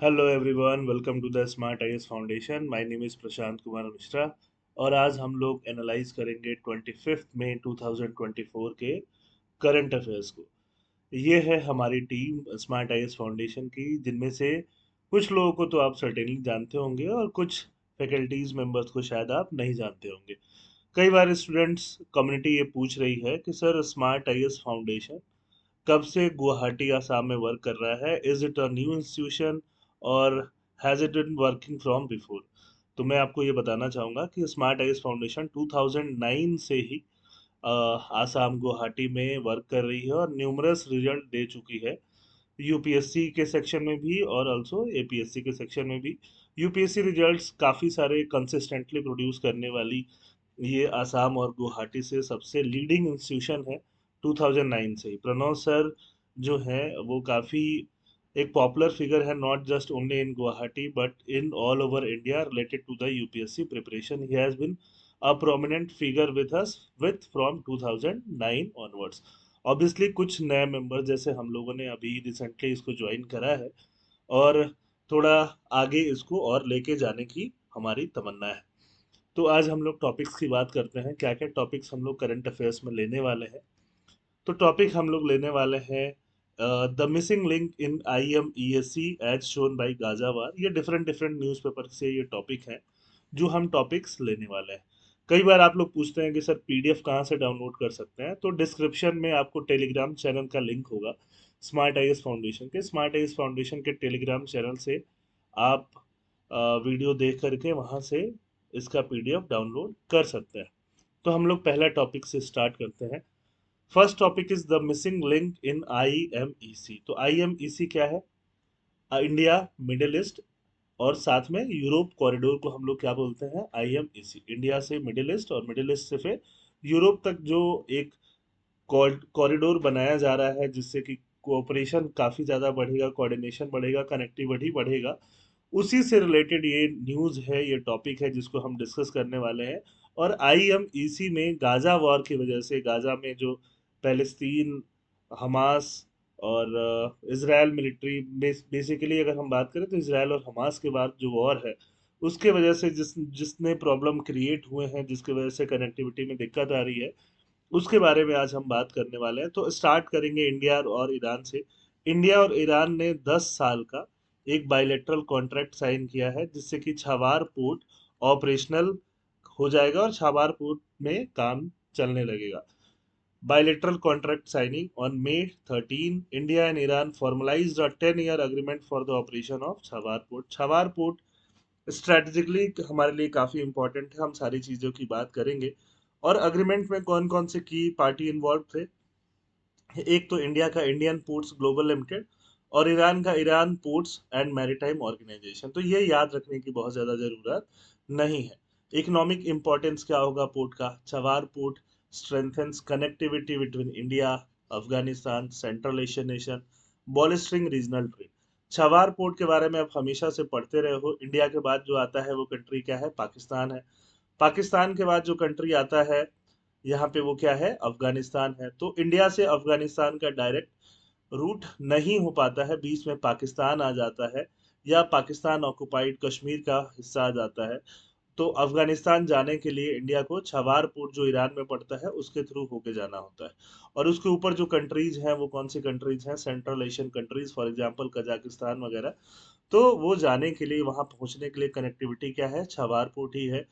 Hello everyone, welcome to the smart IAS foundation. My name is Prashant Kumar Mishra और आज हम लोग एनालाइज करेंगे 25 मई 2024 के करंट अफेयर्स को। ये है हमारी टीम स्मार्ट आईएएस फाउंडेशन की, जिनमें से कुछ लोगों को तो आप सर्टेनली जानते होंगे और कुछ फैकल्टीज मेंबर्स को शायद आप नहीं जानते होंगे। कई बार स्टूडेंट्स कम्युनिटी ये पूछ रही है कि सर, स्मार्ट आईएएस फाउंडेशन कब से गुवाहाटी आसाम में वर्क कर रहा है? Is it a new institution और has it been working from before? तो मैं आपको ये बताना चाहूँगा कि स्मार्ट आईएस फाउंडेशन 2009 से ही आसाम गुवाहाटी में वर्क कर रही है और न्यूमरस रिजल्ट दे चुकी है, यूपीएससी के सेक्शन में भी और आल्सो एपीएससी के सेक्शन में भी। यूपीएससी रिजल्ट्स काफ़ी सारे कंसिस्टेंटली प्रोड्यूस करने वाली ये आसाम और गुवाहाटी से सबसे लीडिंग इंस्टीट्यूशन है 2009 से ही। प्रणव सर जो है वो काफ़ी एक पॉपुलर फिगर है, not just only in Guwahati but in all over India related to the UPSC preparation. He has been a prominent figure with us with from 2009 onwards. Obviously कुछ नए मेंबर जैसे हम लोगों ने अभी रिसेंटली इसको ज्वाइन करा है और थोड़ा आगे इसको और लेके जाने की हमारी तमन्ना है। तो आज हम लोग टॉपिक्स की बात करते हैं, क्या क्या टॉपिक्स हम लोग करंट अफेयर्स में लेने वाले हैं। तो टॉपिक हम लोग लेने वाले हैं the missing link in I M E S C as shown by Gaza war. ये डिफरेंट डिफरेंट न्यूज़पेपर से ये टॉपिक हैं जो हम टॉपिक्स लेने वाले हैं। कई बार आप लोग पूछते हैं कि सर पीडीएफ कहाँ से डाउनलोड कर सकते हैं, तो डिस्क्रिप्शन में आपको टेलीग्राम चैनल का लिंक होगा। स्मार्ट आईएएस फाउंडेशन के टेलीग्राम चैनल से आप वीडियो देख करके वहाँ से इसका पीडीएफ डाउनलोड कर सकते हैं। तो हम लोग पहला टॉपिक से स्टार्ट करते हैं। First topic is the missing link in IMEC. तो आईएमईसी क्या है? इंडिया, मिडिल ईस्ट और साथ में यूरोप कॉरिडोर को हम लोग क्या बोलते हैं? आईएमईसी। इंडिया से मिडिल ईस्ट और मिडिल ईस्ट से फिर यूरोप तक जो एक कॉरिडोर बनाया जा रहा है, जिससे कि कोऑपरेशन काफ़ी ज़्यादा बढ़ेगा, कोऑर्डिनेशन बढ़ेगा, कनेक्टिविटी बढ़ेगा। उसी से रिलेटेड ये न्यूज़ है, ये टॉपिक है जिसको हम डिस्कस करने वाले हैं। और आईएमईसी में गाजा वॉर की वजह से, गाजा में जो पैलेस्तीन, हमास और इसराइल मिलिट्री, बेसिकली अगर हम बात करें तो इसराइल और हमास के बाद जो वॉर है, उसके वजह से जिसने प्रॉब्लम क्रिएट हुए हैं, जिसकी वजह से कनेक्टिविटी में दिक्कत आ रही है, उसके बारे में आज हम बात करने वाले हैं। तो स्टार्ट करेंगे इंडिया और ईरान से। इंडिया और ईरान ने 10 साल का एक बायलैटरल कॉन्ट्रैक्ट साइन किया है, जिससे कि छावार पोर्ट ऑपरेशनल हो जाएगा और छावार पोर्ट में काम चलने लगेगा। Bilateral contract signing on May 13, India and Iran formalized a 10-year agreement for the operation of Chawar Port. Chawar Port strategically हमारे लिए काफ़ी इंपॉर्टेंट है, हम सारी चीज़ों की बात करेंगे। और अग्रीमेंट में कौन कौन से की पार्टी इन्वॉल्व थे? एक तो इंडिया का इंडियन पोर्ट्स ग्लोबल लिमिटेड और ईरान का Iran ports and maritime organisation. तो ये याद रखने की बहुत ज़्यादा ज़रूरत नहीं है। इकोनॉमिक इंपॉर्टेंस क्या होगा पोर्ट का? Chabahar port strengthens connectivity between India, Afghanistan, central Asian nation, bolstering regional trade. Chabahar port के बारे में आप हमेशा से पढ़ते रहे हो। इंडिया के बाद जो आता है वो कंट्री क्या है? पाकिस्तान है। पाकिस्तान के बाद जो कंट्री आता है यहाँ पे वो क्या है? अफगानिस्तान है। तो इंडिया से अफगानिस्तान का डायरेक्ट रूट नहीं हो पाता है, बीच में पाकिस्तान आ जाता है या पाकिस्तान ऑक्युपाइड कश्मीर का हिस्सा आ जाता है। तो अफगानिस्तान जाने के लिए इंडिया को छवार पोर्ट जो ईरान में पड़ता है उसके थ्रू होके जाना होता है। और उसके ऊपर जो कंट्रीज हैं वो कौन सी कंट्रीज हैं? Central Asian countries, for example Kazakhstan वगैरह। तो वो जाने के लिए, वहां पहुंचने के लिए कनेक्टिविटी क्या है? छवार पोर्ट ही है।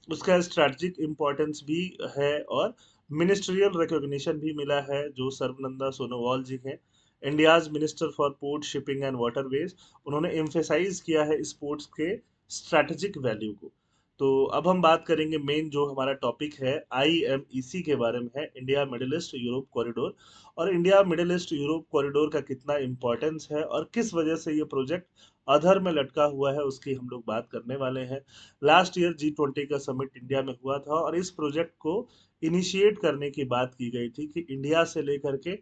उसका स्ट्रैटेजिक इम्पोर्टेंस भी है और मिनिस्ट्रियल रिकॉग्निशन भी मिला है। जो सर्बानंद सोनोवाल जी हैं, India's minister for port shipping and waterways, उन्होंने एम्फेसाइज किया है इस पोर्ट्स के स्ट्रैटेजिक वैल्यू को। तो अब हम बात करेंगे मेन जो हमारा टॉपिक है आईएमईसी के बारे में, है India Middle East Europe corridor. और India Middle East Europe corridor का कितना इंपॉर्टेंस है और किस वजह से ये प्रोजेक्ट अधर में लटका हुआ है, उसकी हम लोग बात करने वाले हैं। लास्ट ईयर G20 का समिट इंडिया में हुआ था और इस प्रोजेक्ट को इनिशिएट करने की बात की गई थी कि इंडिया से लेकर के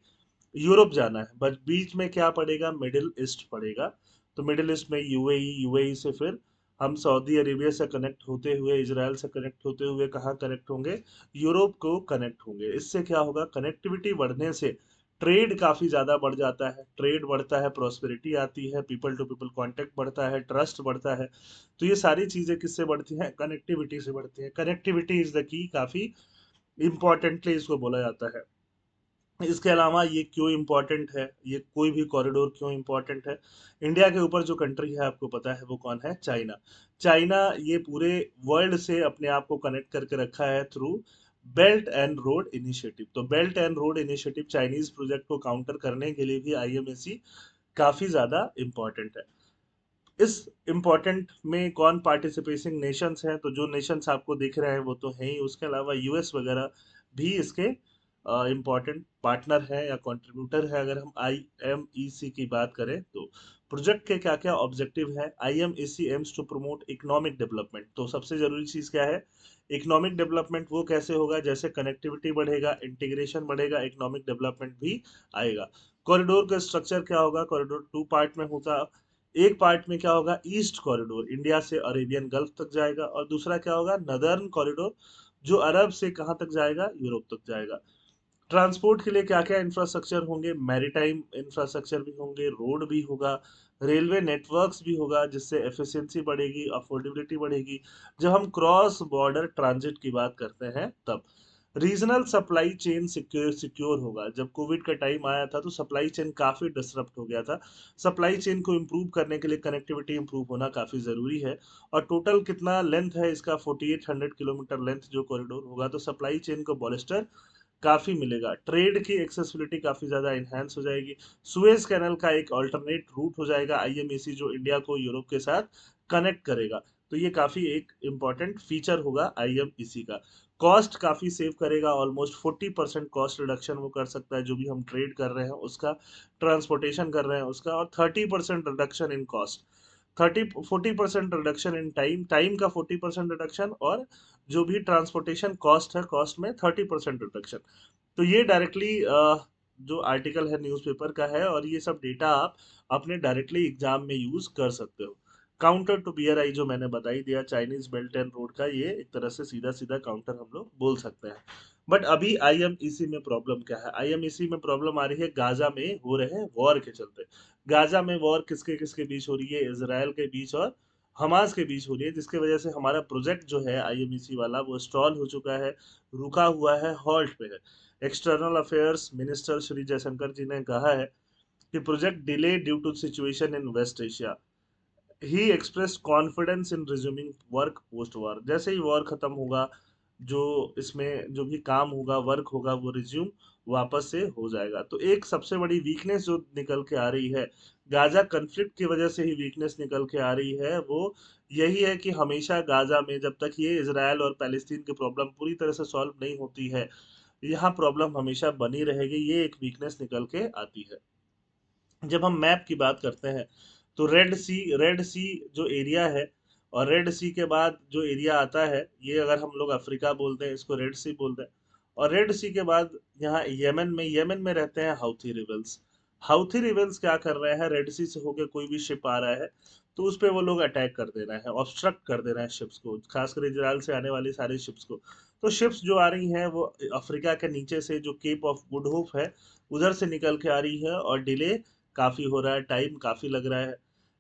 यूरोप जाना है, बट बीच में क्या पड़ेगा? मिडिल ईस्ट पड़ेगा। तो मिडिल ईस्ट में यूएई, यूएई से फिर हम सऊदी अरेबिया से कनेक्ट होते हुए, इसराइल से कनेक्ट होते हुए कहाँ कनेक्ट होंगे? यूरोप को कनेक्ट होंगे। इससे क्या होगा? कनेक्टिविटी बढ़ने से ट्रेड काफी ज्यादा बढ़ जाता है, ट्रेड बढ़ता है, प्रोस्पेरिटी आती है, पीपल टू पीपल कांटेक्ट बढ़ता है, ट्रस्ट बढ़ता है। तो ये सारी चीजें किससे बढ़ती हैं? कनेक्टिविटी से बढ़ती हैं। कनेक्टिविटी इज द की, काफी इंपॉर्टेंटली इसको बोला जाता है। इसके अलावा ये क्यों इम्पोर्टेंट है, ये कोई भी कॉरिडोर क्यों इम्पोर्टेंट है? इंडिया के ऊपर जो कंट्री है आपको पता है वो कौन है? चाइना। चाइना ये पूरे वर्ल्ड से अपने आप को कनेक्ट करके रखा है through belt and road initiative. तो belt and road initiative Chinese project को काउंटर करने के लिए भी आईएमएसी काफी ज्यादा इम्पोर्टेंट है। इस इम्पोर्टेंट में कौन पार्टिसिपेटिंग नेशंस हैं? तो जो नेशंस आपको दिख रहे हैं वो तो हैं ही, उसके अलावा यूएस वगैरह भी इसके इम्पोर्टेंट पार्टनर है या कंट्रीब्यूटर है। अगर हम आईएमईसी की बात करें तो प्रोजेक्ट के क्या क्या ऑब्जेक्टिव है? IMEC aims to promote economic development. तो सबसे जरूरी चीज क्या है? इकोनॉमिक डेवलपमेंट वो कैसे होगा? जैसे कनेक्टिविटी बढ़ेगा, इंटीग्रेशन बढ़ेगा, इकोनॉमिक डेवलपमेंट भी आएगा। कॉरिडोर का स्ट्रक्चर क्या होगा? कॉरिडोर टू पार्ट में होगा। एक पार्ट में क्या होगा? ईस्ट कॉरिडोर, इंडिया से अरेबियन गल्फ तक जाएगा, और दूसरा क्या होगा? नदर्न कॉरिडोर, जो अरब से कहाँ तक जाएगा? यूरोप तक जाएगा। ट्रांसपोर्ट के लिए क्या क्या इंफ्रास्ट्रक्चर होंगे? मैरीटाइम इंफ्रास्ट्रक्चर भी होंगे, रोड भी होगा, रेलवे नेटवर्क्स भी होगा, जिससे एफिशिएंसी बढ़ेगी, अफोर्डेबिलिटी बढ़ेगी। जब हम क्रॉस बॉर्डर ट्रांजिट की बात करते हैं तब रीजनल सप्लाई चेन सिक्योर होगा। जब कोविड का टाइम आया था तो सप्लाई चेन काफी डिसरप्ट हो गया था। सप्लाई चेन को इम्प्रूव करने के लिए कनेक्टिविटी इम्प्रूव होना काफी जरूरी है। और टोटल कितना लेंथ है इसका? 4800 किलोमीटर लेंथ जो कॉरिडोर होगा, तो सप्लाई चेन को बॉलिस्टर काफी मिलेगा। ट्रेड की एक्सेसिबिलिटी काफी ज्यादा इनहेंस हो जाएगी। सुएज कैनल का एक अल्टरनेट रूट हो जाएगा आईएमएसी, जो इंडिया को यूरोप के साथ कनेक्ट करेगा। तो ये काफी एक इम्पॉर्टेंट फीचर होगा आईएमईसी का। कॉस्ट काफी सेव करेगा, ऑलमोस्ट 40% कॉस्ट रिडक्शन वो कर सकता है, जो भी हम ट्रेड कर रहे हैं उसका, ट्रांसपोर्टेशन कर रहे हैं उसका, और 30% reduction in cost. 40% reduction in time, time का 40% रिडक्शन, और जो भी ट्रांसपोर्टेशन कॉस्ट है, कॉस्ट में 30% रिडक्शन। तो ये डायरेक्टली जो आर्टिकल है न्यूज़पेपर का है, और ये सब डेटा आप अपने डायरेक्टली एग्जाम में यूज कर सकते हो। काउंटर टू बीआरआई जो मैंने बता ही दिया, चाइनीज बेल्ट एंड रोड का, ये एक तरह से सीधा सीधा काउंटर हम लोग बोल सकते हैं। बट अभी आईएमईसी में प्रॉब्लम क्या है? आईएमईसी में प्रॉब्लम आ रही है गाजा में हो रहे वॉर के चलते। गाजा में वॉर किसके किसके बीच हो रही है? इसराइल के बीच और हमास के बीच हो रही है, जिसकी वजह से हमारा प्रोजेक्ट जो है आईएमईसी वाला वो स्टॉल हो चुका है, रुका हुआ है, हॉल्ट पे है। External affairs minister Shri Jaishankar ji ने कहा है कि project delay due to situation in West Asia. He express confidence in resuming work post war. जैसे ही वॉर खत्म होगा, जो इसमें जो भी काम होगा, वर्क होगा, वो रिज्यूम वापस से हो जाएगा। तो एक सबसे बड़ी वीकनेस जो निकल के आ रही है, गाजा कन्फ्लिक्ट की वजह से ही वीकनेस निकल के आ रही है, वो यही है कि हमेशा गाजा में जब तक ये इसराइल और पैलेस्टीन की प्रॉब्लम पूरी तरह से सॉल्व नहीं होती है, यहाँ प्रॉब्लम हमेशा बनी रहेगी। ये एक वीकनेस निकल के आती है। जब हम मैप की बात करते हैं तो रेड सी जो एरिया है, और रेड सी के बाद जो एरिया आता है, ये अगर हम लोग अफ्रीका बोलते हैं, इसको रेड सी बोलते हैं। और रेड सी के बाद यहाँ यमन में रहते हैं हाउथी रिबल्स। हाउथी रिबल्स क्या कर रहे हैं? रेड सी से होके कोई भी शिप आ रहा है तो उस पे वो लोग अटैक कर दे रहे हैं, ऑब्स्ट्रक्ट कर दे रहे हैं शिप्स को, खासकर इजराइल से आने वाली सारी शिप्स को। तो शिप्स जो आ रही हैं वो अफ्रीका के नीचे से, जो केप ऑफ गुड होप है, उधर से निकल के आ रही है, और डिले काफी हो रहा है, टाइम काफी लग रहा है।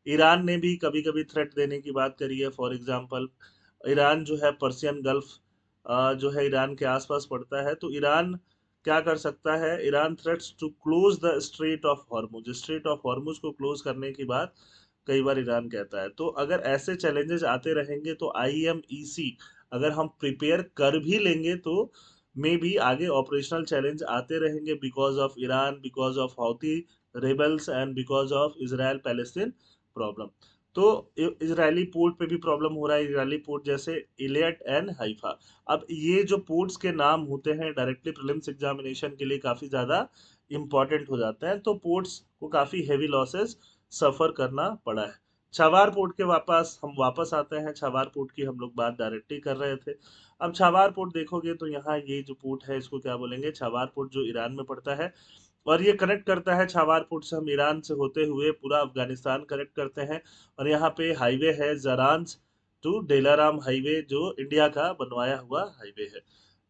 ईरान ने भी कभी कभी थ्रेट देने की बात करी है। फॉर एग्जांपल, ईरान जो है पर्सियन गल्फ जो है ईरान के आसपास पड़ता है, तो ईरान क्या कर सकता है? Iran threats to close the strait of Hormuz. Strait of Hormuz को क्लोज करने की बात कई बार ईरान कहता है। तो अगर ऐसे चैलेंजेस आते रहेंगे तो आईएमईसी अगर हम प्रिपेयर कर भी लेंगे तो मे भी आगे ऑपरेशनल चैलेंज आते रहेंगे, because of Iran, because of हौती rebels, and because of Israel Palestine problem. तो इजरायली पोर्ट पे भी प्रॉब्लम हो रहा है, इजरायली पोर्ट जैसे इलियट एंड हाइफा। अब ये जो पोर्ट्स के नाम होते हैं डायरेक्टली प्रीलिम्स एग्जामिनेशन के लिए काफी ज्यादा इंपॉर्टेंट हो जाते हैं, तो पोर्ट्स को काफी हेवी लॉसेस सफर करना पड़ा है। छावार पोर्ट के वापस आते हैं। छावार पोर्ट की हम लोग बात डायरेक्टली कर रहे थे। अब छावार पोर्ट देखोगे तो यहाँ ये जो पोर्ट है इसको क्या बोलेंगे? छावार पोर्ट, जो ईरान में पड़ता है, और ये कनेक्ट करता है छावार पोर्ट से, हम ईरान से होते हुए पूरा अफगानिस्तान कनेक्ट करते हैं। और यहाँ पे हाईवे है जरान्स टू डेलाराम हाईवे, जो इंडिया का बनवाया हुआ हाईवे है।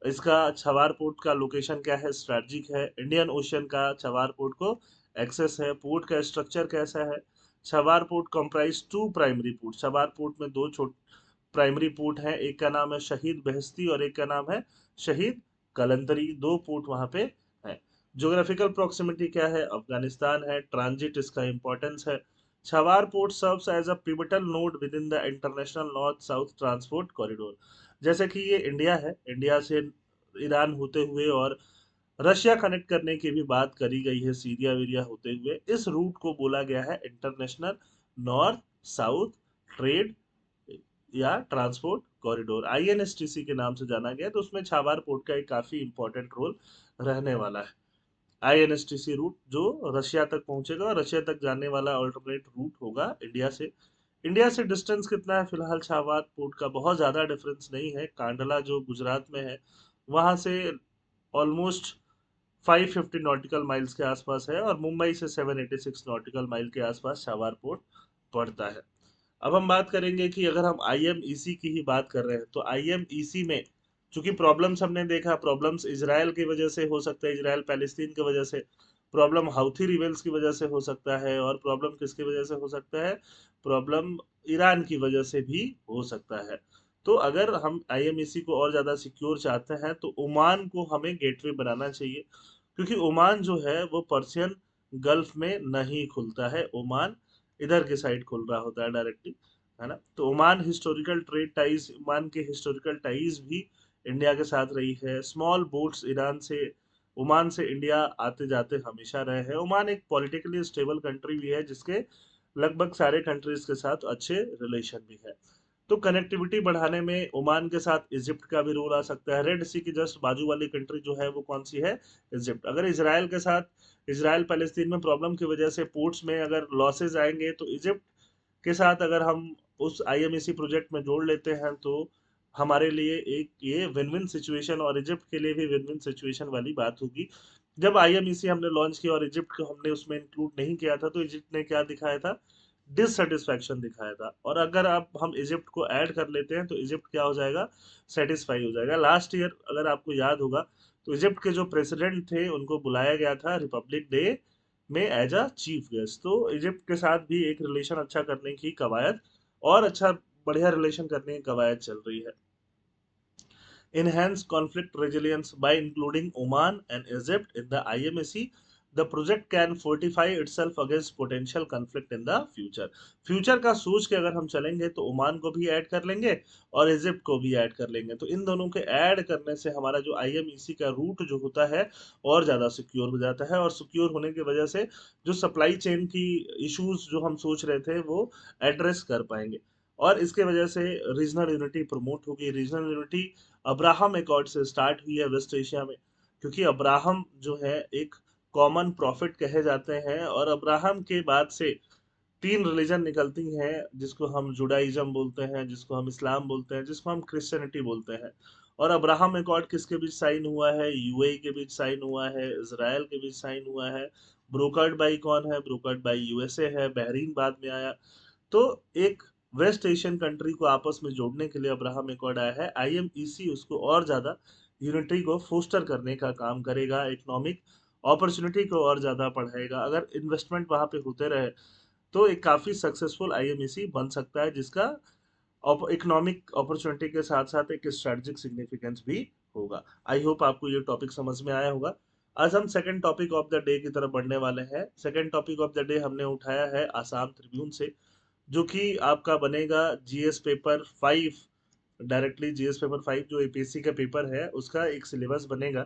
इसका छवार पोर्ट का लोकेशन क्या है, स्ट्रेटजिक है। इंडियन ओशियन का छवार पोर्ट को एक्सेस है। पोर्ट का स्ट्रक्चर कैसा है, Chabahar port comprise two primary port. Chabahar port में दो छोटे प्राइमरी पोर्ट हैं, एक का नाम है शहीद बेहस्ती और एक का नाम है शहीद कलंदरी। दो पोर्ट वहां पे है। ज्योग्राफिकल प्रोक्सिमिटी क्या है, अफगानिस्तान है। ट्रांजिट इसका इंपॉर्टेंस है, Chabahar port serves as a pivotal node within the international north south transport corridor. जैसे कि ये इंडिया है, इंडिया से ईरान होते हुए और रशिया कनेक्ट करने की भी बात करी गई है, सीरिया वीरिया होते हुए। इस रूट को बोला गया है इंटरनेशनल नॉर्थ साउथ ट्रेड या ट्रांसपोर्ट कॉरिडोर, आईएनएसटीसी के नाम से जाना गया। तो उसमें छावार पोर्ट का एक काफी इंपॉर्टेंट रोल रहने वाला है। आईएनएसटीसी रूट जो रशिया तक पहुंचेगा और रशिया तक जाने वाला अल्टरनेट रूट होगा इंडिया से। इंडिया से डिस्टेंस कितना है फिलहाल, छावार पोर्ट का बहुत ज्यादा डिफरेंस नहीं है। कांडला जो गुजरात में है वहां से ऑलमोस्ट 550 नॉटिकल माइल्स के आसपास है और मुंबई से 786 नॉटिकल माइल के आसपास छावार पोर्ट पड़ता है। अब हम बात करेंगे कि अगर हम आईएमईसी की ही बात कर रहे हैं तो आईएमईसी में चूंकि प्रॉब्लम्स हमने देखा, प्रॉब्लम्स इसराइल की वजह से हो सकता है, इसराइल पैलेस्तीन की वजह से, प्रॉब्लम हाउथी रिबेल्स की वजह से हो सकता है, और प्रॉब्लम किसकी वजह से हो सकता है, प्रॉब्लम ईरान की वजह से भी हो सकता है। तो अगर हम आईएमईसी को और ज्यादा सिक्योर चाहते हैं तो ओमान को हमें गेटवे बनाना चाहिए, क्योंकि ओमान जो है वो पर्शियन गल्फ में नहीं खुलता है। ओमान इधर के साइड खुल रहा होता है डायरेक्टली, है ना। तो Oman historical trade ties, Oman के हिस्टोरिकल टाइज भी इंडिया के साथ रही है। स्मॉल बोट्स ईरान से, ओमान से इंडिया आते जाते हमेशा रहे हैं। ओमान एक पॉलिटिकली स्टेबल कंट्री भी है जिसके लगभग सारे कंट्रीज के साथ अच्छे रिलेशन भी है। तो कनेक्टिविटी बढ़ाने में ओमान के साथ इजिप्ट का भी रोल आ सकता है। रेड सी की जस्ट बाजू वाली कंट्री जो है वो कौन सी है, इजिप्ट। अगर इसराइल के साथ, इसराइल पैलेस्तीन में प्रॉब्लम की वजह से पोर्ट्स में अगर लॉसेज आएंगे तो इजिप्ट के साथ अगर हम उस आईएमईसी प्रोजेक्ट में जोड़ लेते हैं तो हमारे लिए एक ये विन विन सिचुएशन और इजिप्ट के लिए भी विन विन सिचुएशन वाली बात होगी। जब आईएमईसी हमने लॉन्च किया और इजिप्ट को हमने उसमें इंक्लूड नहीं किया था तो इजिप्ट ने क्या दिखाया था, डिससेटिस्फैक्शन दिखाया था। और अगर आप हम इजिप्ट को ऐड कर लेते हैं तो इजिप्ट क्या हो जाएगा, सेटिस्फाई हो जाएगा। लास्ट ईयर अगर आपको याद होगा तो इजिप्ट के जो प्रेसिडेंट थे उनको बुलाया गया था रिपब्लिक डे में एज अ चीफ गेस्ट। तो इजिप्ट के साथ भी एक रिलेशन अच्छा करने की कवायद और अच्छा बढ़िया रिलेशन करने की कवायद चल रही है। Enhance conflict resilience by including Oman and Egypt in the IMAC. The project can fortify itself against potential conflict in the future. Future का सोच के अगर हम चलेंगे तो ओमान को भी ऐड कर लेंगे और इजिप्ट को भी ऐड कर लेंगे। तो इन दोनों के ऐड करने से हमारा जो आईएमईसी का रूट जो होता है और ज़्यादा सिक्योर हो जाता है, और सिक्योर होने की वजह से जो सप्लाई चेन की इश्यूज जो हम सोच रहे थे वो एड्रेस कर पाएंगे। और इसके वजह से रीजनल यूनिटी प्रमोट होगी। रीजनल यूनिटी अब्राहम एकॉर्ड से स्टार्ट हुई है वेस्ट एशिया में, क्योंकि अब्राहम जो है एक कॉमन प्रॉफिट कहे जाते हैं। और अब्राहम के बाद से तीन रिलीजन निकलती हैं, जिसको हम जुडाइज्म बोलते हैं, जिसको हम इस्लाम बोलते हैं, जिसको हम क्रिश्चियनिटी बोलते हैं। और अब्राहम एकॉर्ड किसके बीच साइन हुआ है, यूएई के बीच साइन हुआ है, इसराइल के बीच साइन हुआ है। ब्रोकर्ड बाई कौन है, ब्रोकर्ड बाई यूएसए है, बहरीन बाद में आया। तो एक वेस्ट एशियन कंट्री को आपस में जोड़ने के लिए अब्राहम एकॉर्ड आया है। आईएमईसी उसको और ज्यादा यूनिटी को फोस्टर करने का काम करेगा, इकोनॉमिक अपॉर्चुनिटी को और ज्यादा बढ़ाएगा। अगर इन्वेस्टमेंट वहां पे होते रहे तो एक काफी सक्सेसफुल आईएमईसी बन सकता है, जिसका इकोनॉमिक अपॉर्चुनिटी के साथ साथ एक स्ट्रेटेजिक सिग्निफिकेंस भी होगा। आई होप आपको ये टॉपिक समझ में आया होगा। आज हम second topic of the day की तरफ बढ़ने वाले हैं। Second topic of the day हमने उठाया है आसाम ट्रिब्यून से, जो कि आपका बनेगा GS paper 5। Directly GS paper 5 जो एपीएससी का पेपर है उसका एक सिलेबस बनेगा।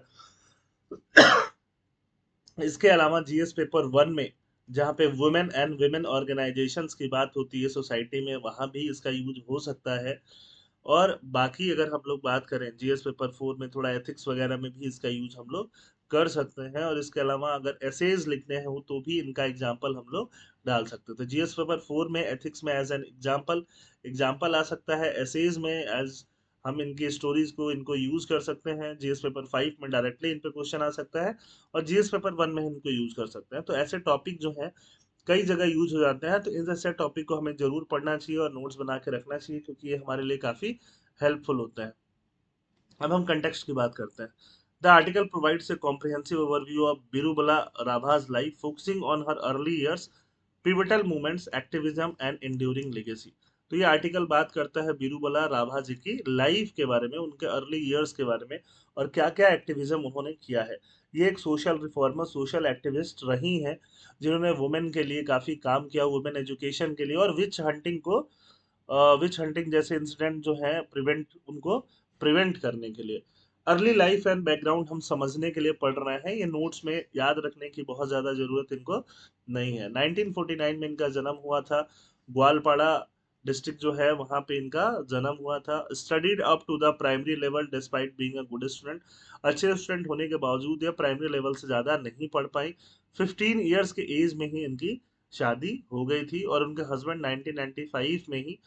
इसके अलावा जीएस पेपर 1 में जहाँ पे वुमेन एंड विमेन ऑर्गेनाइजेशंस की बात होती है सोसाइटी में, वहां भी इसका यूज हो सकता है। और बाकी अगर हम लोग बात करें जीएस पेपर 4 में थोड़ा एथिक्स वगैरह में भी इसका यूज हम लोग कर सकते हैं। और इसके अलावा अगर एसेज लिखने हैं तो भी इनका एग्जाम्पल हम लोग डाल सकते हैं। तो जीएस पेपर 4 में एथिक्स में एज एन एग्जाम्पल एग्जाम्पल आ सकता है, एसेज में एज हम इनकी स्टोरीज को इनको यूज कर सकते हैं। जीएस पेपर 5 में डायरेक्टली इन पे क्वेश्चन आ सकता है और जीएस पेपर 1 में इनको यूज कर सकते हैं। तो ऐसे टॉपिक जो है कई जगह यूज हो जाते हैं, तो इन जैसे टॉपिक को हमें जरूर पढ़ना चाहिए और नोट्स बना के रखना चाहिए, क्योंकि ये हमारे लिए काफी हेल्पफुल होता है। अब हम कंटेक्स्ट की बात करते हैं। The article provides a comprehensive overview of Birubala Rabha's life, focusing on her early years, pivotal movements, activism and enduring legacy. तो ये आर्टिकल बात करता है बिरूबला राभा जी की लाइफ के बारे में, उनके अर्ली ईयर्स के बारे में, और क्या क्या एक्टिविज्म उन्होंने किया है। ये एक सोशल रिफॉर्मर, सोशल एक्टिविस्ट रही हैं, जिन्होंने वुमेन के लिए काफी काम किया, वुमेन एजुकेशन के लिए, और विच हंटिंग को, विच हंटिंग जैसे इंसिडेंट जो है प्रिवेंट, उनको प्रिवेंट करने के लिए। अर्ली लाइफ एंड बैकग्राउंड हम समझने के लिए पढ़ रहे हैं, ये नोट्स में याद रखने की बहुत ज़्यादा ज़रूरत इनको नहीं है। 1949 में इनका जन्म हुआ था, ग्वालपाड़ा डिस्ट्रिक्ट जो है वहाँ पे इनका जन्म हुआ था। Studied up to the primary level despite being a good student, अच्छे स्टूडेंट होने के बावजूद ये प्राइमरी लेवल से ज़्यादा नहीं पढ़ पाई। 15 ईयर्स के एज में ही इनकी शादी हो गई थी, और उनके हस्बैंड 1995 में ही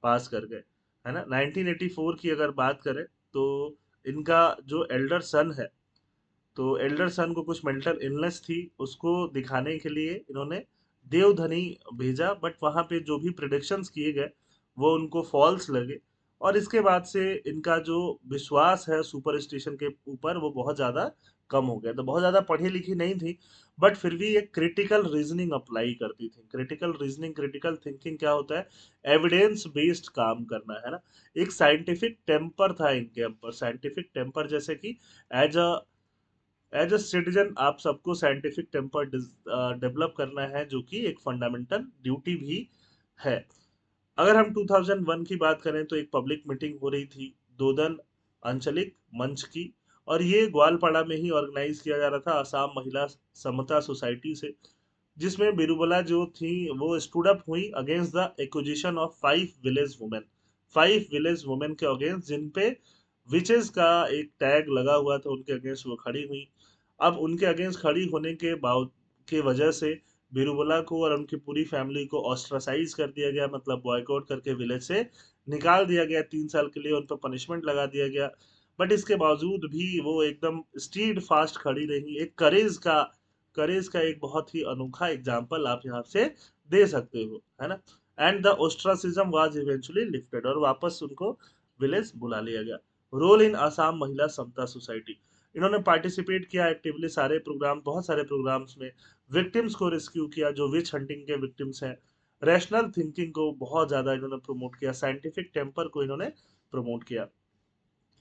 पास कर गए, है ना। 1984 की अगर बात करें तो इनका जो एल्डर सन है, तो एल्डर सन को कुछ मेंटल इलनेस थी, उसको दिखाने के लिए इन्होंने देवधनी भेजा, बट वहां पे जो भी प्रिडिक्शंस किए गए वो उनको फॉल्स लगे, और इसके बाद से इनका जो विश्वास है सुपरस्टिशन के ऊपर वो बहुत ज़्यादा कम हो गया। तो बहुत ज़्यादा पढ़ी लिखी नहीं थी, बट फिर भी एक क्रिटिकल रीजनिंग अप्लाई करती थी। क्रिटिकल रीजनिंग, क्रिटिकल थिंकिंग क्या होता है? एविडेंस बेस्ड काम करना, है ना। एक साइंटिफिक टेम्पर था इनके अंदर, साइंटिफिक टेम्पर, जैसे कि एज अ सिटीजन आप सबको साइंटिफिक टेम्पर डेवलप करना है, जो कि एक फंडामेंटल ड्यूटी भी है। अगर हम 2001 की बात करें तो एक पब्लिक मीटिंग हो रही थी दोदन आंचलिक मंच की, और ये ग्वालपाड़ा में ही ऑर्गेनाइज किया जा रहा था असम महिला समता सोसाइटी से, जिसमें बिरुबला जो थी वो स्टूड अप हुई against the acquisition of 5 village women, 5 village women के अगेंस्ट, जिन पे विचेस का एक टैग लगा हुआ था, उनके अगेंस्ट वो खड़ी हुई। अब उनके अगेंस्ट खड़ी होने के बाद की वजह से बिरुबला को और उनकी पूरी फैमिली को ऑस्ट्रासाइज कर दिया गया, मतलब बॉयकॉट करके विलेज से निकाल दिया गया। 3 साल के लिए उन पर पनिशमेंट लगा दिया गया, बट इसके बावजूद भी वो एकदम स्टीड फास्ट खड़ी रही। एक करेज का एक बहुत ही अनोखा एग्जाम्पल आप यहाँ से दे सकते हो, है ना। And the ostracism was eventually lifted, और वापस उनको विलेज बुला लिया गया। रोल इन आसाम महिला समता सोसाइटी, इन्होंने पार्टिसिपेट किया एक्टिवली सारे प्रोग्राम, बहुत सारे प्रोग्राम्स में। विक्टिम्स को रेस्क्यू किया, जो विच हंटिंग के विक्टिम्स हैं। रैशनल थिंकिंग को बहुत ज्यादा इन्होंने प्रमोट किया, साइंटिफिक टेम्पर को इन्होंने प्रमोट किया।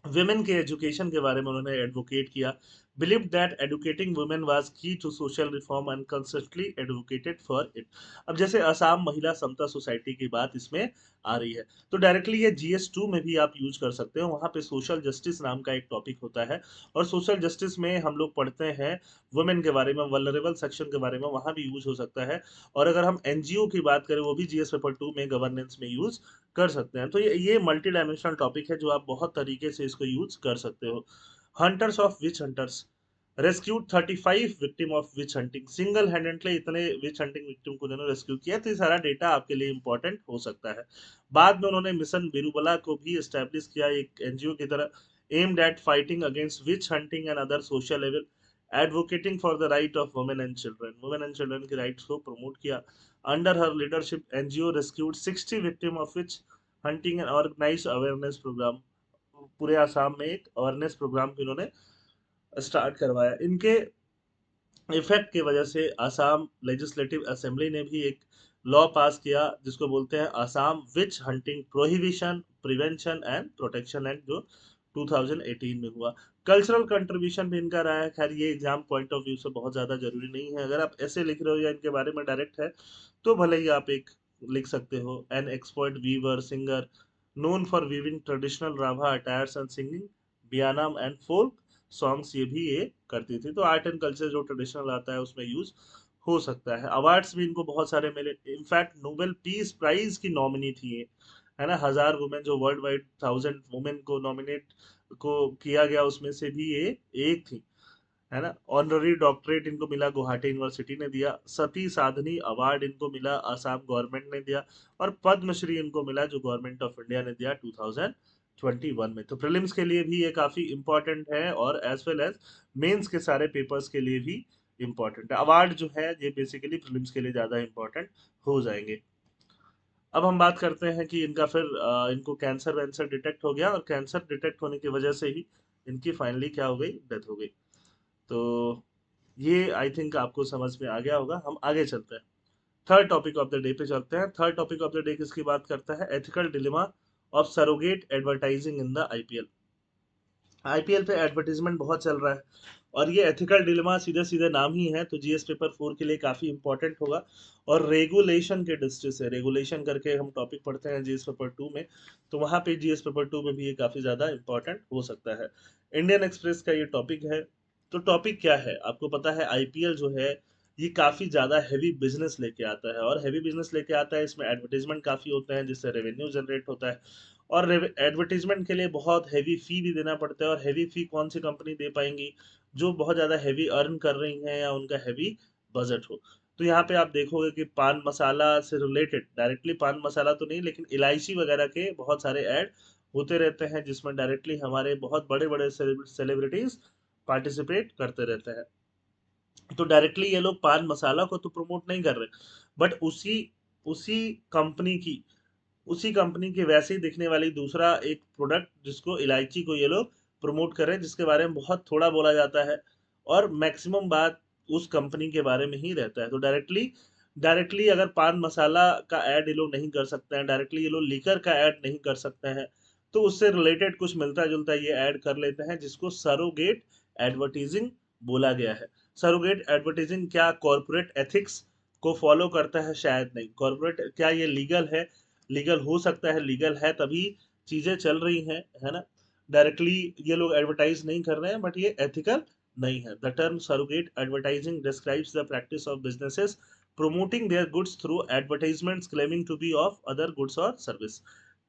विमेन के एजुकेशन के बारे में उन्होंने एडवोकेट किया। Believe that educating women was key to social reform and consistently advocated for it. अब जैसे असम महिला समता सोसाइटी की बात इसमें आ रही है, तो डायरेक्टली ये GS2 में भी आप यूज कर सकते हो। वहाँ पे सोशल जस्टिस नाम का एक टॉपिक होता है, और सोशल जस्टिस में हम लोग पढ़ते हैं वुमेन के बारे में, वल्नरेबल सेक्शन के बारे में, वहाँ भी यूज हो सकता है। और अगर हम NGO की बात करें, वो भी GS पेपर 2 में गवर्नेंस में यूज कर सकते हैं। तो ये मल्टी डायमेंशनल टॉपिक है, जो आप बहुत तरीके से इसको यूज कर सकते हो। Hunters of which hunters rescued 35 victim of witch hunting, single handedly इतने विच हंटिंग विक्टिम को उन्होंने रेस्क्यू किया। तो ये सारा डेटा आपके लिए इंपॉर्टेंट हो सकता है। बाद में उन्होंने मिशन बिरुबला को भी एस्टेब्लिश किया एक NGO की तरह, aimed at fighting against witch hunting and other social evil, advocating for the right of women and children के राइट्स को प्रमोट किया। Under her leadership NGO rescued 60 victim of witch hunting and organise awareness programme. पूरे आसाम में एक awareness programme भी इन्होंने start करवाया। इनके इफेक्ट की वजह से आसाम लेजिस्लेटिव असेंबली ने भी एक लॉ पास किया, जिसको बोलते हैं आसाम विच hunting prohibition prevention and protection act, जो 2018 में हुआ। कल्चरल कंट्रीब्यूशन भी इनका रहा है। खैर ये एग्जाम पॉइंट ऑफ व्यू से बहुत ज़्यादा जरूरी नहीं है, अगर आप ऐसे लिख रहे हो या इनके बारे में डायरेक्ट है तो भले ही आप एक लिख सकते हो। An expert weaver singer known for weaving traditional Rabha attires and singing Bianam and folk songs, ये भी ये करती थी। तो आर्ट एंड कल्चर जो ट्रेडिशनल आता है उसमें यूज हो सकता है। अवार्ड्स भी इनको बहुत सारे मिले, इनफैक्ट नोबेल पीस प्राइज की नॉमिनी थी ये, है ना। 1000 वुमेन जो वर्ल्ड वाइड 1000 वुमेन को नॉमिनेट को किया गया, उसमें से भी ये एक थी, है ना। ऑनररी डॉक्टरेट इनको मिला, गुवाहाटी यूनिवर्सिटी ने दिया। सती साधनी अवार्ड इनको मिला, आसाम गवर्नमेंट ने दिया। और पद्मश्री इनको मिला, जो गवर्नमेंट ऑफ इंडिया ने दिया 2021 में। तो प्रीलिम्स के लिए भी ये काफी इंपॉर्टेंट है, और एज वेल एज मेंस के सारे पेपर्स के लिए भी इंपॉर्टेंट है। अवार्ड जो है ये बेसिकली प्रीलिम्स के लिए ज्यादा इंपॉर्टेंट हो जाएंगे। अब हम बात करते हैं कि इनका फिर इनको कैंसर वैंसर डिटेक्ट हो गया और कैंसर डिटेक्ट होने की वजह से ही इनकी फाइनली क्या हो गई, डेथ हो गई। तो ये आई थिंक आपको समझ में आ गया होगा। हम आगे चलते हैं, third topic of the day पे चलते हैं। Third topic of the day किसकी बात करता है, ethical dilemma of surrogate advertising in the IPL. IPL पे एडवर्टीजमेंट बहुत चल रहा है और ये एथिकल डिलेमा सीधे सीधे नाम ही है, तो जीएस पेपर 4 के लिए काफी इंपॉर्टेंट होगा। और रेगुलेशन के दृष्टि से, रेगुलेशन करके हम टॉपिक पढ़ते हैं जीएस पेपर 2 में, तो वहां पे जीएस पेपर 2 में भी ये काफी ज्यादा इंपॉर्टेंट हो सकता है। इंडियन एक्सप्रेस का ये टॉपिक है। तो टॉपिक क्या है, आपको पता है आईपीएल जो है ये काफी ज्यादा हैवी बिजनेस लेके आता है, और हैवी बिजनेस लेके आता है, इसमें एडवर्टीजमेंट काफी होते हैं जिससे रेवेन्यू जनरेट होता है। और एडवर्टीजमेंट के लिए बहुत हैवी फी भी देना पड़ता है, और हैवी फी कौन सी कंपनी दे पाएंगी, जो बहुत ज्यादा हैवी अर्न कर रही हैं या उनका हैवी बजट हो। तो यहाँ पे आप देखोगे कि पान मसाला से रिलेटेड, डायरेक्टली पान मसाला तो नहीं लेकिन इलायची वगैरह के बहुत सारे ऐड होते रहते हैं, जिसमें डायरेक्टली हमारे बहुत बड़े बड़े सेलिब्रिटीज पार्टिसिपेट करते रहते हैं। तो डायरेक्टली ये लोग पान मसाला को तो प्रमोट नहीं कर रहे, बट उसी उसी कंपनी की उसी कंपनी के वैसे ही दिखने वाली दूसरा एक प्रोडक्ट जिसको इलायची को ये लोग प्रमोट कर रहे हैं, जिसके बारे में बहुत थोड़ा बोला जाता है, और मैक्सिमम बात उस कंपनी के बारे में ही रहता है। तो डायरेक्टली डायरेक्टली अगर पान मसाला का ऐड ये लोग नहीं कर सकते हैं, डायरेक्टली ये लोग लीकर का ऐड नहीं कर सकते हैं, तो उससे रिलेटेड कुछ मिलता जुलता ये ऐड कर लेते हैं, जिसको सरोगेट एडवर्टीजिंग बोला गया है। सरोगेट एडवर्टीजिंग क्या कॉर्पोरेट एथिक्स को फॉलो करता है? शायद नहीं। कॉर्पोरेट क्या ये लीगल है? लीगल हो सकता है, लीगल है तभी चीजें चल रही हैं, है ना। डायरेक्टली ये लोग एडवर्टाइज नहीं कर रहे हैं, बट ये एथिकल नहीं है। The term surrogate advertising describes the practice of businesses promoting their goods through advertisements claiming to be of other goods or service।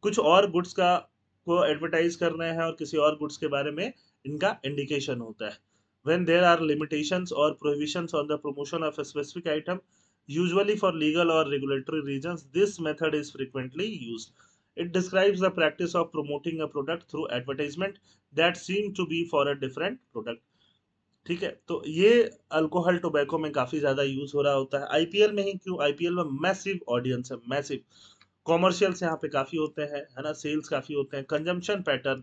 कुछ और गुड्स का को एडवर्टाइज कर रहे हैं और किसी और गुड्स के बारे में इनका इंडिकेशन होता है। when there are limitations or prohibitions on the promotion of a specific item, usually for legal or regulatory reasons, this method is frequently used। It describes the practice of promoting a product through advertisement that seem to be for a different product। ठीक है, तो ये alcohol tobacco में काफी ज्यादा use हो रहा होता है। आईपीएल में ही क्यों, आईपीएल में मैसिव ऑडियंस है, मैसिव कॉमर्शियल्स यहाँ पे काफी होते हैं, है ना, सेल्स काफी होते हैं। Consumption pattern,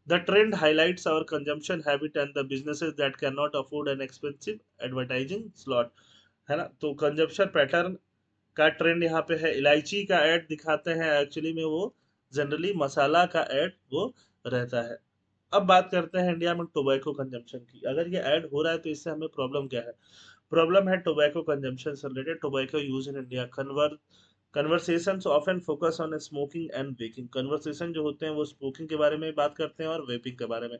the trend highlights our consumption habit and the businesses that can not afford an expensive advertising slot, है ना। तो कंजम्पशन पैटर्न का ट्रेंड यहाँ पे है। इलायची का ऐड दिखाते हैं, एक्चुअली में वो जनरली मसाला का ऐड वो रहता है। अब बात करते हैं इंडिया में टोबैको कंजम्पशन की। अगर ये ऐड हो रहा है तो इससे हमें प्रॉब्लम क्या है? प्रॉब्लम है टोबैको कंजम्पशन से related. Tobacco use in India, conversations often focus on smoking and vaping. Conversation जो होते हैं वो स्मोकिंग के बारे में बात करते हैं और वेपिंग के बारे में,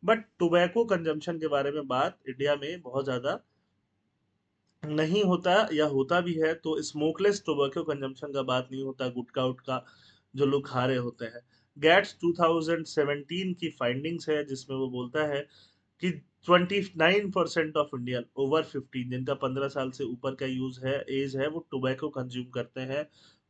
बट टोबैको कंजम्पशन के बारे में बात इंडिया में बहुत ज्यादा नहीं होता, या होता भी है तो स्मोकलेस टोबैको कंजम्पशन का बात नहीं होता, गुटखा उटखा जो लोग खा रहे होते हैं। गैट्स 2017 की फाइंडिंग्स है जिसमें वो बोलता है कि 29% ऑफ इंडियन ओवर 15, जिनका 15 साल से ऊपर का यूज है, एज है, वो टोबैको कंज्यूम करते हैं,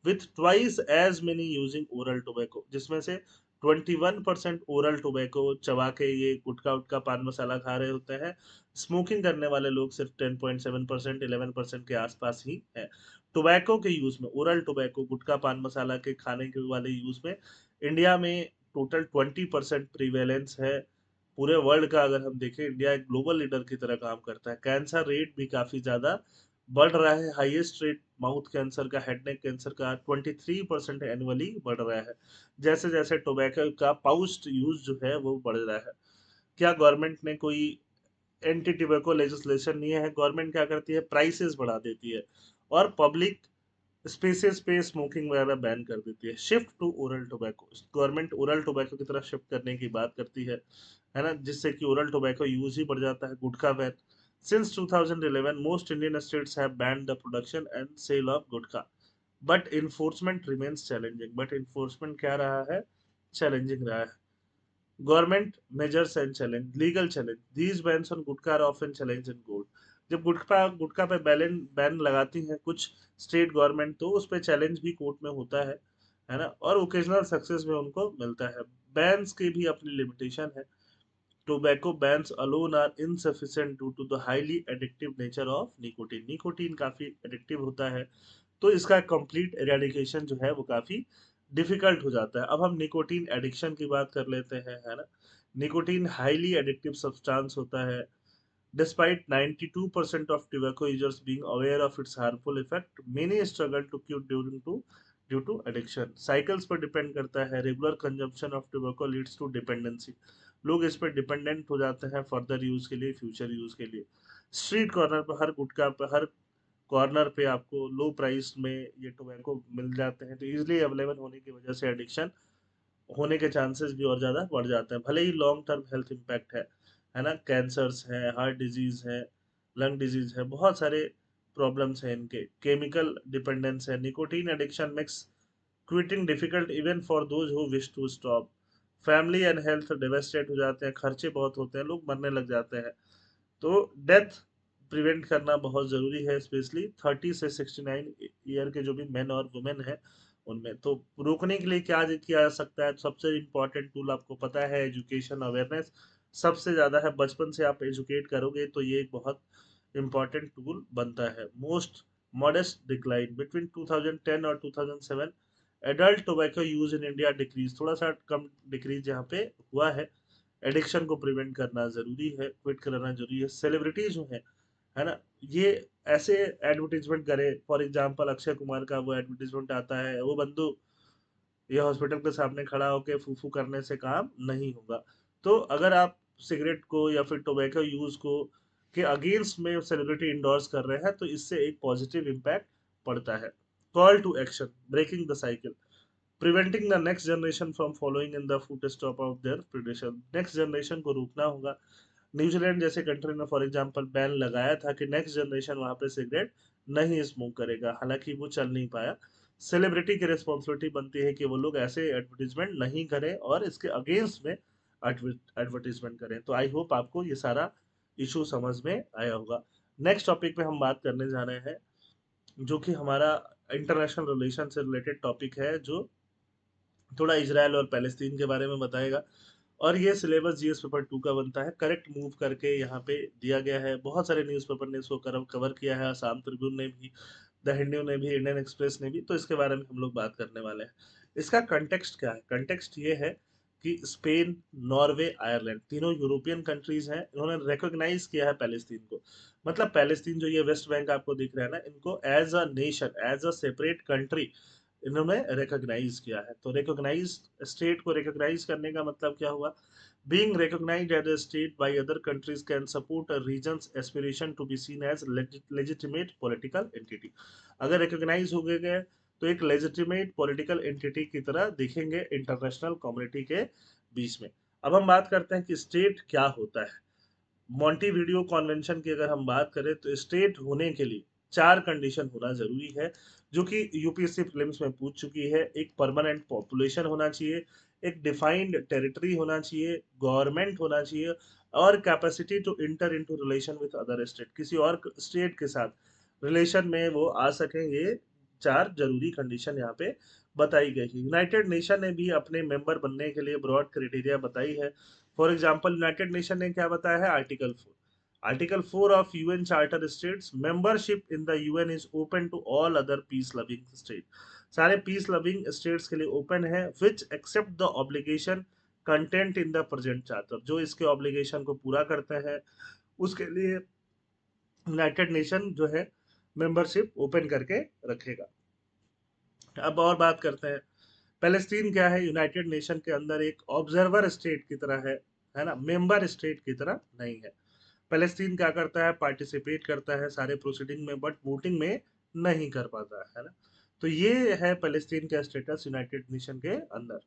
with twice as many using oral tobacco, जिसमें से 21% ओरल टोबैको चबा के ये गुटखा उटका पान मसाला खा रहे होते हैं। स्मोकिंग करने वाले लोग सिर्फ 10.7%, 11% के आसपास ही है। टोबैको के यूज में, ओरल टोबैको गुटखा पान मसाला के खाने के वाले यूज में इंडिया में टोटल 20% प्रीवेलेंस है। पूरे वर्ल्ड का अगर हम देखें, इंडिया एक ग्लोबल लीडर की तरह काम करता है। कैंसर रेट भी काफी ज्यादा बढ़ रहा है, हाईएस्ट रेट माउथ कैंसर का, हेड नेक कैंसर का 23% एनुअली बढ़ रहा है, जैसे जैसे टोबैको का पाउच यूज जो है वो बढ़ रहा है। क्या गवर्नमेंट ने कोई एंटी टोबैको लेजिस्लेशन नहीं है? गवर्नमेंट क्या करती है, प्राइसेस बढ़ा देती है और पब्लिक स्पेसेस पे स्मोकिंग वगैरह बैन कर देती है। Shift to oral tobacco, government oral tobacco की तरफ शिफ्ट करने की बात करती है ना, जिससे कि ओरल टोबैको यूज ही बढ़ जाता है। Gutkha ban, since 2011 most Indian states have banned the production and sale of gutkha, but enforcement remains challenging. But enforcement क्या रहा है, चैलेंजिंग रहा है। Government measures and challenge, legal challenge, these bans on gutkha are often challenge in court. जब गुटखा गुटखा पे ban लगाती हैं कुछ स्टेट गवर्नमेंट, तो उस पे चैलेंज भी कोर्ट में होता है ना, और ओकेजनल सक्सेस में उनको मिलता है। बैन्स की भी अपनी लिमिटेशन है। Tobacco bans alone are insufficient due to the highly addictive nature of nicotine. Nicotine काफी एडिक्टिव होता है, तो इसका कंप्लीट एरेडिकेशन जो है वो काफ़ी डिफिकल्ट हो जाता है। अब हम निकोटीन एडिक्शन की बात कर लेते हैं, है ना। निकोटीन हाईली एडिक्टिव सब्सटेंस होता है। Despite 92% of tobacco users being aware of its harmful effect, many struggle to quit due to addiction. Cycles पर डिपेंड करता है। Regular consumption of tobacco leads to dependency. लोग इस पर डिपेंडेंट हो जाते हैं फर्दर यूज के लिए, फ्यूचर यूज के लिए। स्ट्रीट कॉर्नर पर हर गुटखा पर हर कॉर्नर पे आपको लो प्राइस में ये टोबैको मिल जाते हैं, तो इजीली अवेलेबल होने की वजह से एडिक्शन होने के चांसेस भी और ज़्यादा बढ़ जाते हैं। भले ही लॉन्ग टर्म हेल्थ इम्पैक्ट है ना, कैंसर्स है, हार्ट डिजीज है, लंग डिजीज है, बहुत सारे प्रॉब्लम्स हैं इनके। केमिकल डिपेंडेंस है। Nicotine addiction makes quitting difficult even for those who wish to stop. Family and health devastate हो जाते हैं, खर्चे बहुत होते हैं, लोग मरने लग जाते हैं। तो डेथ प्रिवेंट करना बहुत ज़रूरी है, स्पेशली 30 से 69 ईयर के जो भी मेन और वुमेन है उनमें। तो रोकने के लिए क्या किया जा सकता है? तो सबसे इम्पोर्टेंट टूल आपको पता है, एजुकेशन अवेयरनेस सबसे ज़्यादा है। बचपन से आप एजुकेट करोगे तो ये एक बहुत इम्पोर्टेंट टूल बनता है। मोस्ट मॉडेस्ट डिक्लाइन बिटवीन 2010 और 2007 adult tobacco use in India decrease, थोड़ा सा कम डिक्रीज यहाँ पे हुआ है। एडिक्शन को प्रिवेंट करना जरूरी है, क्विट कराना जरूरी है। सेलिब्रिटीज जो है ना, ये ऐसे एडवर्टीजमेंट करे, फॉर एग्जांपल अक्षय कुमार का वो एडवर्टीजमेंट आता है, वो बंदू ये हॉस्पिटल के सामने खड़ा होकर फूफू करने से काम नहीं होगा। तो अगर आप सिगरेट को या फिर टोबैको यूज को के अगेंस्ट में सेलिब्रिटी इंडोर्स कर रहे हैं, तो इससे एक पॉजिटिव इम्पैक्ट पड़ता है। Call to action, breaking the cycle, preventing the next generation from following in the footstep of their predation. Next generation को रोकना होगा। न्यूजीलैंड जैसे कंट्री ने फॉर एग्जांपल बैन लगाया था कि नेक्स्ट जनरेशन वहां पे सिगरेट नहीं स्मोक करेगा, हालांकि वो चल नहीं पाया। सेलिब्रिटी की रिस्पॉन्सिबिलिटी बनती है कि वो लोग ऐसे एडवर्टीजमेंट नहीं करें और इसके अगेंस्ट में एडवर्टीजमेंट करें। तो आई होप आपको ये सारा इशू समझ में आया होगा। नेक्स्ट टॉपिक पे हम बात करने जा रहे हैं, जो कि हमारा इंटरनेशनल रिलेशन से रिलेटेड टॉपिक है, जो थोड़ा इजराइल और पैलेस्तीन के बारे में बताएगा। और ये सिलेबस जीएस पेपर 2 का बनता है, करेक्ट मूव करके यहाँ पे दिया गया है। बहुत सारे न्यूज़पेपर ने इसको कवर किया है, आसाम ट्रिब्यून ने भी, द हिंदू ने भी, इंडियन एक्सप्रेस ने भी। तो इसके बारे में हम लोग बात करने वाले हैं। इसका कंटेक्स्ट क्या है? कंटेक्स्ट ये है कि स्पेन, नॉर्वे, आयरलैंड तीनों यूरोपियन कंट्रीज हैं, इन्होंने रिकॉग्नाइज किया है पैलेस्तीन को। मतलब पैलेस्तीन जो ये वेस्ट बैंक आपको दिख रहा है ना, इनको as a nation, as a separate country इन्होंने रिकॉग्नाइज किया है। तो रिकॉग्नाइज स्टेट को रिकॉग्नाइज करने का मतलब क्या हुआ? Being recognised as a state by other countries can support a region's aspiration to be seen as legitimate political entity. अगर रिकॉग्नाइज हो गए तो एक लेजिटिमेट पॉलिटिकल एंटिटी की तरह दिखेंगे इंटरनेशनल कम्युनिटी के बीच में। अब हम बात करते हैं कि स्टेट क्या होता है। मॉन्टीवीडियो कॉन्वेंशन की अगर हम बात करें तो स्टेट होने के लिए 4 कंडीशन होना जरूरी है, जो कि यूपीएससी प्रीलिम्स में पूछ चुकी है। एक परमानेंट पॉपुलेशन होना चाहिए, एक डिफाइंड टेरिटरी होना चाहिए, गवर्नमेंट होना चाहिए, और capacity to enter into relation with other state, किसी और स्टेट के साथ रिलेशन में वो आ सके। ये 4 जरूरी कंडीशन यहाँ पे बताई गई है। यूनाइटेड नेशन ने भी अपने मेंबर बनने के लिए ब्रॉड क्राइटेरिया बताई है। फॉर एग्जाम्पल यूनाइटेड नेशन ने क्या बताया है? Article 4 of UN charter states membership in the UN is open to all other peace loving state. सारे पीस लविंग स्टेट्स के लिए ओपन है, which accept the obligation content in the present charter. जो इसके ऑब्लिगेशन को पूरा करते हैं उसके लिए यूनाइटेड नेशन जो है मेंबरशिप ओपन करके रखेगा। अब और बात करते हैं, पैलेस्टीन क्या है? यूनाइटेड नेशन के अंदर एक ऑब्जर्वर स्टेट की तरह है ना, मेंबर स्टेट की तरह नहीं है। पैलेस्टीन क्या करता है? पार्टिसिपेट करता है सारे प्रोसीडिंग में, बट वोटिंग में नहीं कर पाता है ना। तो ये है पैलेस्टीन का स्टेटस यूनाइटेड नेशन के अंदर।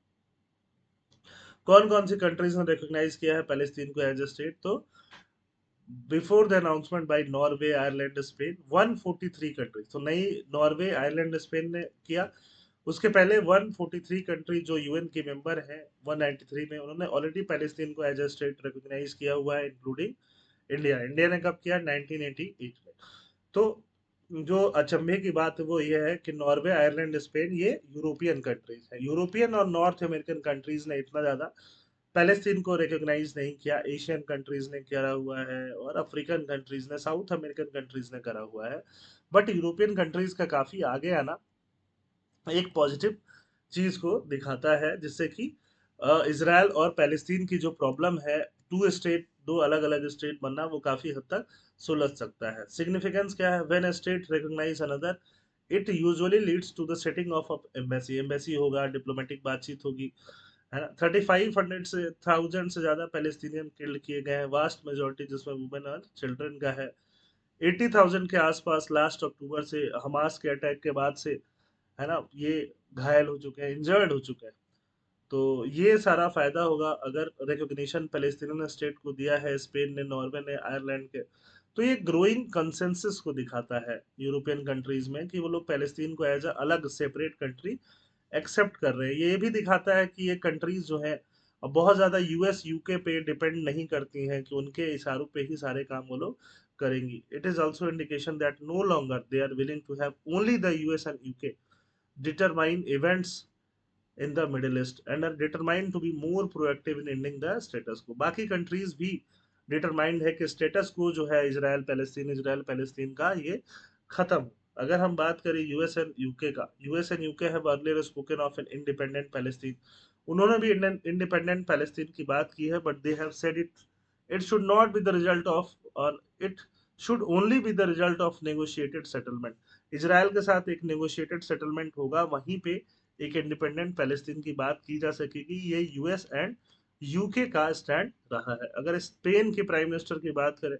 कौन कौन सी कंट्रीज ने रिकॉग्नाइज किया है पैलेस्तीन को एज ए स्टेट? तो before the announcement bye Norway, Ireland, Spain, 143 countries. तो नई नॉर्वे, आयरलैंड, स्पेन ने किया। उसके पहले 143 कंट्री जो यूएन के मेंबर हैं, 193 में उन्होंने ऑलरेडी पैलेस्तीन को एज ए स्टेट रिकॉग्नाइज किया हुआ है, इंक्लूडिंग इंडिया। इंडिया ने कब किया? 1988 में। तो जो अचंभे की बात है वो ये है कि नॉर्वे, आयरलैंड, स्पेन ये यूरोपियन कंट्रीज है। यूरोपियन और नॉर्थ अमेरिकन कंट्रीज ने इतना ज्यादा पैलेस्तीन को रिकॉग्नाइज नहीं किया, एशियन कंट्रीज ने करा हुआ है और अफ्रीकन कंट्रीज ने, साउथ अमेरिकन कंट्रीज ने करा हुआ है। बट यूरोपियन कंट्रीज का काफी आगे आना एक पॉजिटिव चीज को दिखाता है, जिससे कि इसराइल और पैलेस्तीन की जो प्रॉब्लम है, टू स्टेट, दो अलग अलग स्टेट बनना, वो काफी हद तक सुलझ सकता है। सिग्निफिकेंस क्या है? When a state recognise another, it usually leads to the setting of embassy, embassy होगा, डिप्लोमेटिक बातचीत होगी, है ना। 3500 से 1000 से ज्यादा पैलेस्टीनियन किल्ड किए गए हैं, वास्ट मेजोरिटी जिसमें वुमेन और चिल्ड्रन का है। 80,000 के आसपास लास्ट अक्टूबर से हमास के अटैक के बाद से, है ना, ये घायल हो चुके हैं, इंजर्ड हो चुके हैं। तो ये सारा फायदा होगा अगर रिकॉग्निशन पैलेस्टीनियन स्टेट को दिया है स्पेन ने, नॉर्वे ने, आयरलैंड के। तो ये ग्रोइंग कंसेंसस को दिखाता है यूरोपियन कंट्रीज में कि वो लोग पैलेस्तीन को एज अ अलग सेपरेट कंट्री एक्सेप्ट कर रहे हैं। ये भी दिखाता है कि ये कंट्रीज जो है अब बहुत ज्यादा यूएस यूके पे डिपेंड नहीं करती हैं कि उनके इशारों पे ही सारे काम वो लोग करेंगी। It is also indication that no longer they are willing to have only the US and UK determine events in the Middle East and are determined to be more proactive in ending the status quo। बाकी countries भी determined है कि status को जो है Israel Palestine का ये खत्म। अगर हम बात करें यूएस एंड यूके का, US and UK have earlier spoken of an independent Palestine. उन्होंने भी इंडिपेंडेंट पैलेस्तीन की बात की है, but they have said it should not be the result of, और it should only be the result of negotiated settlement. Israel के साथ एक नेगोशिएटेड सेटलमेंट होगा, वहीं पे एक इंडिपेंडेंट पैलेस्तीन की बात की जा सकेगी। ये यूएस एंड यूके का स्टैंड रहा है। अगर स्पेन के प्राइम मिनिस्टर की बात करें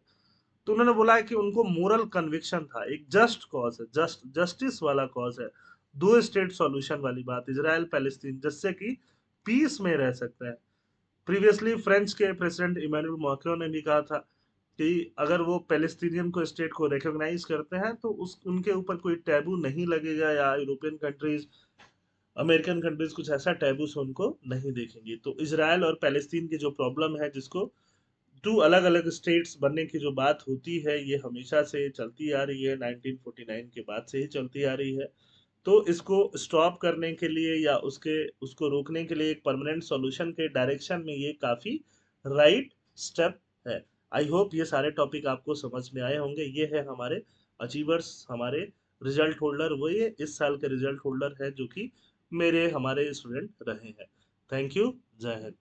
तो उन्होंने बोला है कि उनको मोरल कन्विक्शन था, एक जस्ट कॉज है, जस्टिस वाला कॉज है, दो स्टेट सॉल्यूशन वाली बात, इजराइल पैलेस्तीन, जिससे कि पीस में रह सकते हैं। प्रीवियसली फ्रेंच के प्रेसिडेंट इमानुएल मैक्रों ने भी कहा था कि अगर वो पैलेस्टीनियन को स्टेट को रिकॉग्नाइज करते हैं तो उस उनके ऊपर कोई टैबू नहीं लगेगा, या यूरोपियन कंट्रीज, अमेरिकन कंट्रीज कुछ ऐसा टैबू से उनको नहीं देखेंगी। तो इसराइल और पैलेस्तीन की जो प्रॉब्लम है, जिसको टू अलग अलग स्टेट्स बनने की जो बात होती है, ये हमेशा से चलती आ रही है, 1949 के बाद से ही चलती आ रही है। तो इसको स्टॉप करने के लिए या उसके उसको रोकने के लिए एक परमानेंट सॉल्यूशन के डायरेक्शन में ये काफी राइट स्टेप है। आई होप ये सारे टॉपिक आपको समझ में आए होंगे। ये है हमारे अचीवर्स, हमारे रिजल्ट होल्डर, वो ये इस साल के रिजल्ट होल्डर है जो कि मेरे हमारे स्टूडेंट रहे हैं। Thank you. जय हिंद।